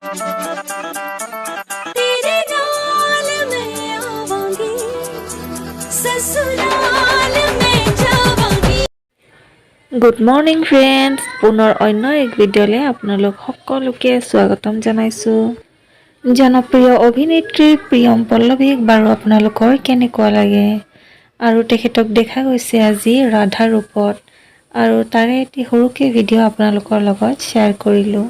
तेरे नाल मैं आवांगी ससुराल में जावांगी। গুড মৰ্ণিং ফ্ৰেণ্ডছ, পুনৰ অন্য এক ভিডিঅ'লৈ আপোনালোক সকলোকে স্বাগতম জনাইছোঁ। জনপ্ৰিয় অভিনেত্ৰী প্ৰিয়ম পল্লৱীক বাৰু আপোনালোকৰ কেনেকুৱা লাগে? আৰু তেখেতক দেখা গৈছে আজি ৰাধা ৰূপত, আৰু তাৰে এটি সৰুকৈ ভিডিঅ' আপোনালোকৰ লগত শ্বেয়াৰ কৰিলোঁ।